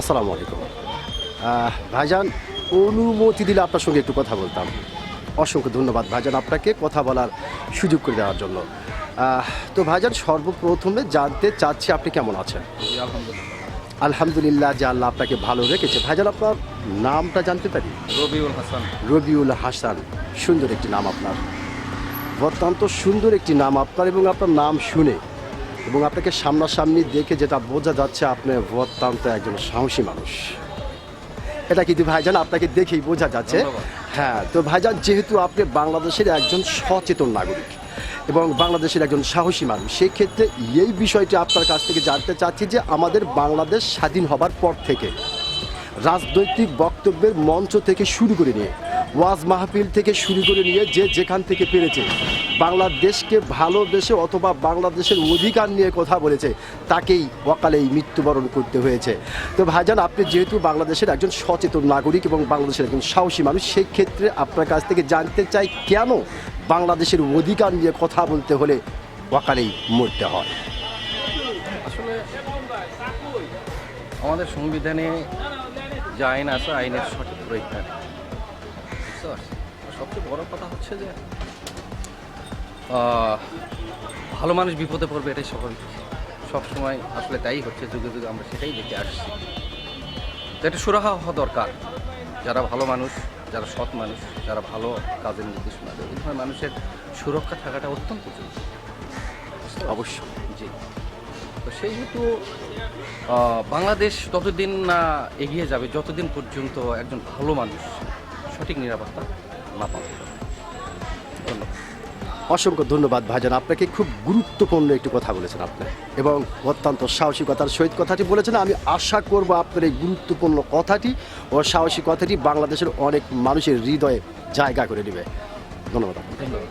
আসসালামু আলাইকুম। ভাইজান, অনুমতি দিলে আপনার সঙ্গে একটু কথা বলতাম। অসংখ্য ধন্যবাদ ভাইজান আপনাকে কথা বলার সুযোগ করে দেওয়ার জন্য। তো ভাইজান, সর্বপ্রথমে জানতে চাচ্ছি আপনি কেমন আছেন? জি, আলহামদুলিল্লাহ। আলহামদুলিল্লাহ যে আল্লাহ আপনাকে ভালো রেখেছে। ভাইজান, আপনার নামটা জানতে পারি? রবিউল হাসান। রবিউল হাসান, সুন্দর একটি নাম আপনার, অত্যন্ত সুন্দর একটি নাম আপনার। এবং আপনার নাম শুনে এবং আপনাকে সামনাসামনি দেখে যেটা বোঝা যাচ্ছে, আপনি অত্যন্ত একজন সাহসী মানুষ। এটা কিন্তু ভাইজান আপনাকে দেখেই বোঝা যাচ্ছে। ধন্যবাদ। হ্যাঁ, তো ভাইজান, যেহেতু আপনি বাংলাদেশের একজন সচেতন নাগরিক এবং বাংলাদেশের একজন সাহসী মানুষ, সেক্ষেত্রে এই বিষয়টি আপনার কাছ থেকে জানতে চাচ্ছি যে আমাদের বাংলাদেশ স্বাধীন হবার পর থেকে রাজনৈতিক বক্তব্যের মঞ্চ থেকে শুরু করে নিয়ে ওয়াজ মাহফিল থেকে শুরু করে নিয়ে যে যেখান থেকে পেরেছে বাংলাদেশকে ভালোবেসে অথবা বাংলাদেশের অধিকার নিয়ে কথা বলেছে, তাকেই অকালেই মৃত্যুবরণ করতে হয়েছে। তো ভাইজান, আপনি যেহেতু বাংলাদেশের একজন সচেতন নাগরিক এবং বাংলাদেশের একজন সাহসী মানুষ, সেই ক্ষেত্রে আপনার কাছ থেকে জানতে চাই কেন বাংলাদেশের অধিকার নিয়ে কথা বলতে হলে অকালেই মরতে হয়? আসলে আমাদের সংবিধানে যে আইন আছে, আইনের সঠিক প্রয়োগ হয় না। বুঝতে পারছি। সবচেয়ে বড় কথা হচ্ছে যে ভালো মানুষ বিপদে পড়বে, এটাই স্বাভাবিক। সবসময় আসলে তাই হচ্ছে, যুগে যুগে আমরা সেটাই দেখে আসছি। তো এটা সুরাহা হওয়া দরকার। যারা ভালো মানুষ, যারা সৎ মানুষ, যারা ভালো কাজের নির্দেশনা দেয়, এই ধরনের মানুষের সুরক্ষা থাকাটা অত্যন্ত জরুরি। অবশ্যই। জি। তো সেই হেতু বাংলাদেশ ততদিন না এগিয়ে যাবে যতদিন পর্যন্ত একজন ভালো মানুষ সঠিক নিরাপত্তা না পাবে। ধন্যবাদ। অসংখ্য ধন্যবাদ ভাইজান আপনাকে। খুব গুরুত্বপূর্ণ একটি কথা বলেছেন আপনি এবং অত্যন্ত সাহসিকতার সহিত কথাটি বলেছেন। আমি আশা করব আপনার এই গুরুত্বপূর্ণ কথাটি ও সাহসী কথাটি বাংলাদেশের অনেক মানুষের হৃদয়ে জায়গা করে নেবে। ধন্যবাদ আপনাকে। ধন্যবাদ।